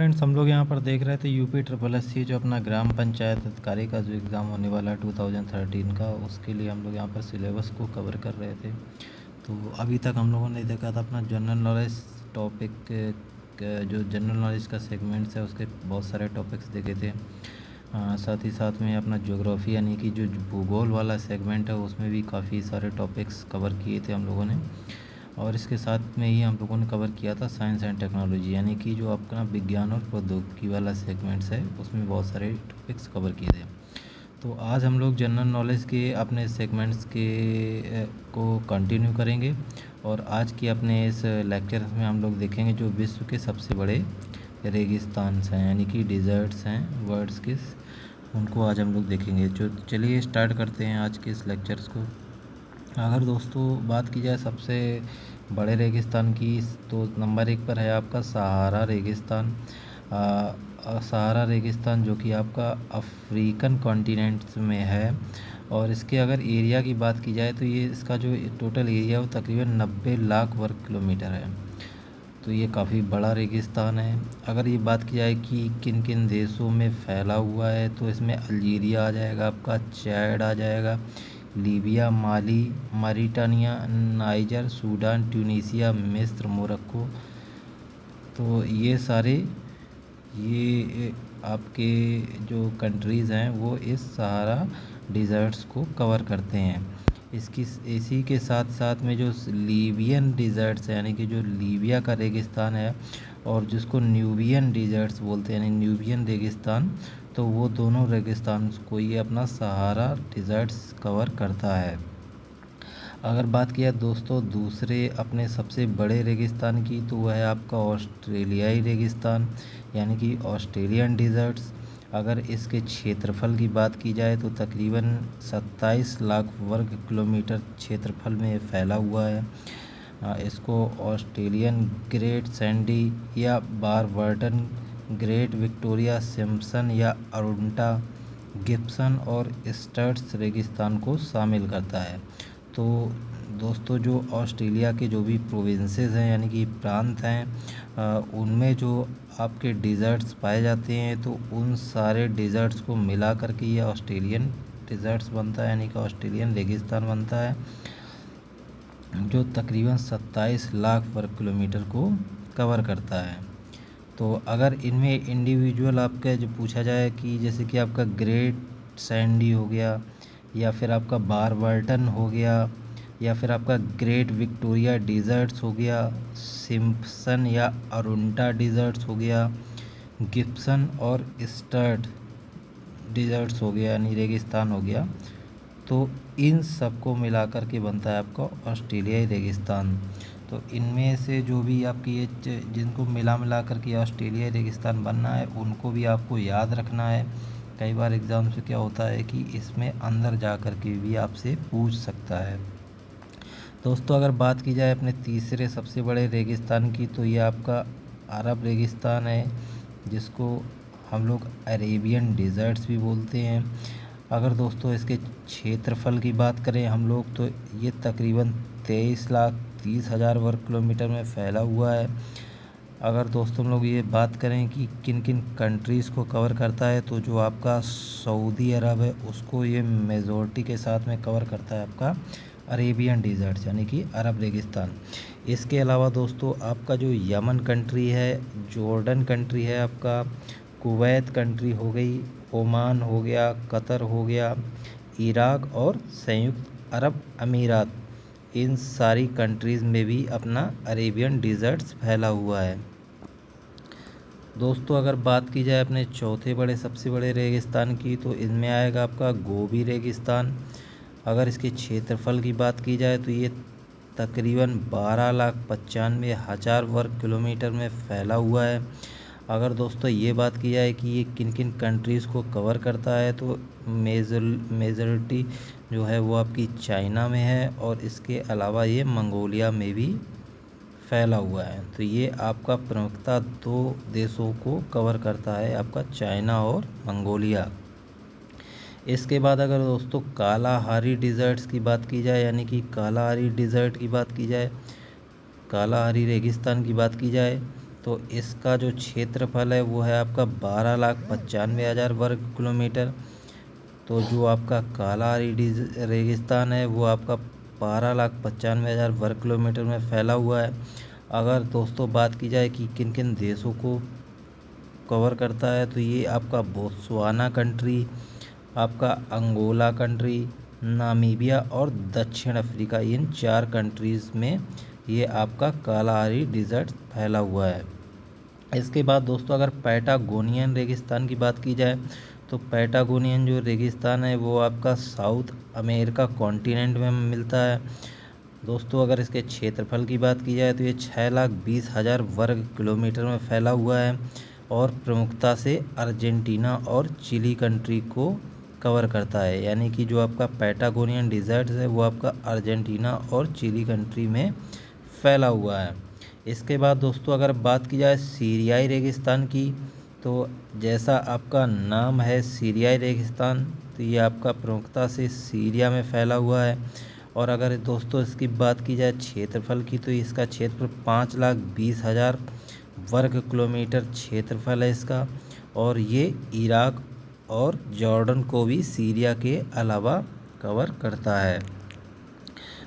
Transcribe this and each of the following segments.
Friends, हम लोग यहाँ पर देख रहे थे यूपी ट्रिपल एस सी जो अपना ग्राम पंचायत अधिकारी का जो एग्ज़ाम होने वाला है 2013 का, उसके लिए हम लोग यहाँ पर सिलेबस को कवर कर रहे थे। तो अभी तक हम लोगों ने देखा था अपना जनरल नॉलेज टॉपिक जो जनरल नॉलेज का सेगमेंट्स है उसके बहुत सारे टॉपिक्स देखे थे। साथ ही साथ में अपना ज्योग्राफी यानी कि जो भूगोल वाला सेगमेंट है उसमें भी काफ़ी सारे टॉपिक्स कवर किए थे हम लोगों ने। और इसके साथ में ही हम लोगों ने कवर किया था साइंस एंड टेक्नोलॉजी यानी कि जो आपका विज्ञान और प्रौद्योगिकी वाला सेगमेंट्स है उसमें बहुत सारे टॉपिक्स कवर किए थे। तो आज हम लोग जनरल नॉलेज के अपने सेगमेंट्स को कंटिन्यू करेंगे और आज की अपने इस लेक्चर में हम लोग देखेंगे जो विश्व के सबसे बड़े रेगिस्तान हैं यानी कि डिज़र्ट्स हैं वर्ल्ड्स के, उनको आज हम लोग देखेंगे। जो चलिए स्टार्ट करते हैं आज के इस लेक्चर्स को। अगर दोस्तों बात की जाए सबसे बड़े रेगिस्तान की, तो नंबर 1 पर है आपका सहारा रेगिस्तान। सहारा रेगिस्तान जो कि आपका अफ्रीकन कॉन्टिनेंट्स में है और इसके अगर एरिया की बात की जाए तो ये इसका जो टोटल एरिया है वो तकरीबन 90 लाख वर्ग किलोमीटर है। तो ये काफ़ी बड़ा रेगिस्तान है। अगर ये बात की जाए कि किन किन देशों में फैला हुआ है तो इसमें अल्जीरिया आ जाएगा, आपका चैड आ जाएगा, लीबिया, माली, मॉरिटानिया, नाइजर, सूडान, ट्यूनीसिया, मिस्र, मोरक्को। तो ये सारे ये आपके जो कंट्रीज़ हैं वो इस सहारा डिज़र्ट्स को कवर करते हैं। इसी के साथ साथ में जो लीबियन डिज़र्ट्स है यानी कि जो लीबिया का रेगिस्तान है और जिसको न्यूबियन डिज़र्ट्स बोलते हैं यानी न्यूबियन रेगिस्तान, तो वो दोनों रेगिस्तान को ये अपना सहारा डिज़र्ट्स कवर करता है। अगर बात किया दोस्तों दूसरे अपने सबसे बड़े रेगिस्तान की, तो वह है आपका ऑस्ट्रेलियाई रेगिस्तान यानी कि ऑस्ट्रेलियन डिज़र्ट्स। अगर इसके क्षेत्रफल की बात की जाए तो तकरीबन 27 लाख वर्ग किलोमीटर क्षेत्रफल में फैला हुआ है। इसको ऑस्ट्रेलियन ग्रेट सैंडी या बारबर्टन, ग्रेट विक्टोरिया, सिम्पसन या अरुंटा, गिब्सन और स्टर्ट्स रेगिस्तान को शामिल करता है। तो दोस्तों जो ऑस्ट्रेलिया के जो भी प्रोविंसेस हैं यानी कि प्रांत हैं उनमें जो आपके डिज़र्ट्स पाए जाते हैं तो उन सारे डिज़र्ट्स को मिला करके ये ऑस्ट्रेलियन डिज़र्ट्स बनता है यानी कि ऑस्ट्रेलियन रेगिस्तान बनता है, जो तकरीबन 27 लाख वर्ग किलोमीटर को कवर करता है। तो अगर इनमें इंडिविजुअल आपका जो पूछा जाए कि जैसे कि आपका ग्रेट सैंडी हो गया या फिर आपका बारबर्टन हो गया या फिर आपका ग्रेट विक्टोरिया डिज़र्ट्स हो गया, सिम्पसन या अरुंटा डिज़र्ट्स हो गया, गिब्सन और स्टर्ट डिज़र्ट्स हो गया यानी रेगिस्तान हो गया, तो इन सबको मिलाकर के बनता है आपका ऑस्ट्रेलियाई रेगिस्तान। तो इनमें से जो भी आपकी ये जिनको मिला कर के ऑस्ट्रेलियाई रेगिस्तान बनना है उनको भी आपको याद रखना है। कई बार एग्ज़ाम से क्या होता है कि इसमें अंदर जा कर के भी आपसे पूछ सकता है। दोस्तों अगर बात की जाए अपने तीसरे सबसे बड़े रेगिस्तान की, तो ये आपका अरब रेगिस्तान है जिसको हम लोग अरेबियन डिज़र्ट्स भी बोलते हैं। अगर दोस्तों इसके क्षेत्रफल की बात करें हम लोग तो ये तकरीबन 23,30,000 वर्ग किलोमीटर में फैला हुआ है। अगर दोस्तों हम लोग ये बात करें कि किन किन कंट्रीज़ को कवर करता है, तो जो आपका सऊदी अरब है उसको ये मेजॉरिटी के साथ में कवर करता है आपका अरेबियन डिज़र्ट्स यानी कि अरब रेगिस्तान। इसके अलावा दोस्तों आपका जो यमन कंट्री है, जॉर्डन कंट्री है, आपका कुवैत कंट्री हो गई, ओमान हो गया, कतर हो गया, इराक और संयुक्त अरब अमीरात, इन सारी कंट्रीज़ में भी अपना अरेबियन डिज़र्ट्स फैला हुआ है। दोस्तों अगर बात की जाए अपने चौथे बड़े सबसे बड़े रेगिस्तान की, तो इनमें आएगा आपका गोबी रेगिस्तान। अगर इसके क्षेत्रफल की बात की जाए तो ये तकरीबन 12,95,000 वर्ग किलोमीटर में फैला हुआ है। अगर दोस्तों ये बात की जाए कि ये किन किन कंट्रीज़ को कवर करता है, तो मेजॉरिटी जो है वो आपकी चाइना में है और इसके अलावा ये मंगोलिया में भी फैला हुआ है। तो ये आपका प्रमुखता 2 देशों को कवर करता है, आपका चाइना और मंगोलिया। इसके बाद अगर दोस्तों कालाहारी डिज़र्ट्स की बात की जाए यानी कि कालाहारी डिज़र्ट की बात की जाए, कालाहारी रेगिस्तान की बात की जाए, तो इसका जो क्षेत्रफल है वो है आपका 12,95,000 वर्ग किलोमीटर। तो जो आपका कालाहारी रेगिस्तान है वो आपका 12,95,000 वर्ग किलोमीटर में फैला हुआ है। अगर दोस्तों बात की जाए कि किन किन देशों को कवर करता है, तो ये आपका बोत्सवाना कंट्री, आपका अंगोला कंट्री, नामीबिया और दक्षिण अफ्रीका, इन 4 कंट्रीज़ में ये आपका कालाहारी डिज़र्ट फैला हुआ है। इसके बाद दोस्तों अगर पैटागोनियन रेगिस्तान की बात की जाए, तो पैटागोनियन जो रेगिस्तान है वो आपका साउथ अमेरिका कॉन्टिनेंट में मिलता है। दोस्तों अगर इसके क्षेत्रफल की बात की जाए तो ये 6,20,000 वर्ग किलोमीटर में फैला हुआ है और प्रमुखता से अर्जेंटीना और चिली कंट्री को कवर करता है। यानी कि जो आपका पैटागोनियन डिज़र्ट है वो आपका अर्जेंटीना और चिली कंट्री में फैला हुआ है। इसके बाद दोस्तों अगर बात की जाए सीरियाई रेगिस्तान की, तो जैसा आपका नाम है सीरियाई रेगिस्तान, तो ये आपका प्रमुखता से सीरिया में फैला हुआ है। और अगर दोस्तों इसकी बात की जाए क्षेत्रफल की, तो इसका क्षेत्रफल 5,20,000 वर्ग किलोमीटर क्षेत्रफल है इसका। और ये इराक और जॉर्डन को भी सीरिया के अलावा कवर करता है।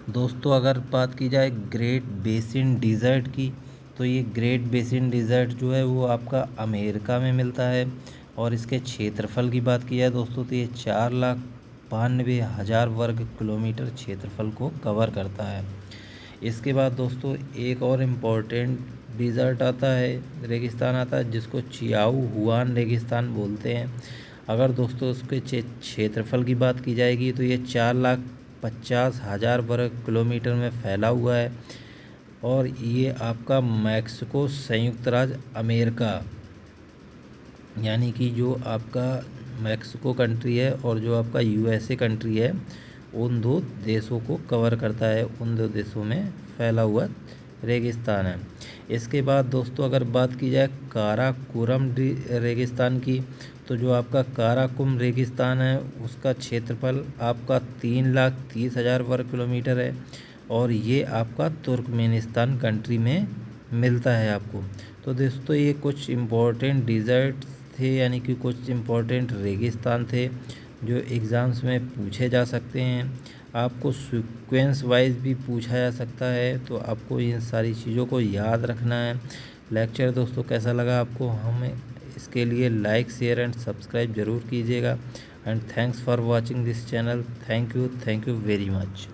दोस्तों अगर बात की जाए ग्रेट बेसिन डिज़र्ट की, तो ये ग्रेट बेसिन डिज़र्ट जो है वो आपका अमेरिका में मिलता है। और इसके क्षेत्रफल की बात की जाए दोस्तों, तो ये 4,92,000 वर्ग किलोमीटर क्षेत्रफल को कवर करता है। इसके बाद दोस्तों एक और इम्पोर्टेंट डिज़र्ट आता है, रेगिस्तान आता है, जिसको चियाओ हुआन रेगिस्तान बोलते हैं। अगर दोस्तों उसके क्षेत्रफल की बात की जाएगी तो ये 4,50,000 वर्ग किलोमीटर में फैला हुआ है। और ये आपका मैक्सिको संयुक्त राज्य अमेरिका, यानी कि जो आपका मैक्सिको कंट्री है और जो आपका यूएसए कंट्री है, उन 2 देशों को कवर करता है। उन 2 देशों में फैला हुआ रेगिस्तान है। इसके बाद दोस्तों अगर बात की जाए काराकोरम रेगिस्तान की, तो जो आपका काराकोरम रेगिस्तान है उसका क्षेत्रफल आपका 3,30,000 वर्ग किलोमीटर है और ये आपका तुर्कमेनिस्तान कंट्री में मिलता है आपको। तो दोस्तों ये कुछ इम्पोर्टेंट डिज़र्ट थे, यानी कि कुछ इम्पोर्टेंट रेगिस्तान थे जो एग्ज़ाम्स में पूछे जा सकते हैं। आपको सीक्वेंस वाइज भी पूछा जा सकता है, तो आपको इन सारी चीज़ों को याद रखना है। लेक्चर दोस्तों कैसा लगा आपको, हमें इसके लिए लाइक शेयर एंड सब्सक्राइब ज़रूर कीजिएगा। And thanks for watching this channel. Thank you very much.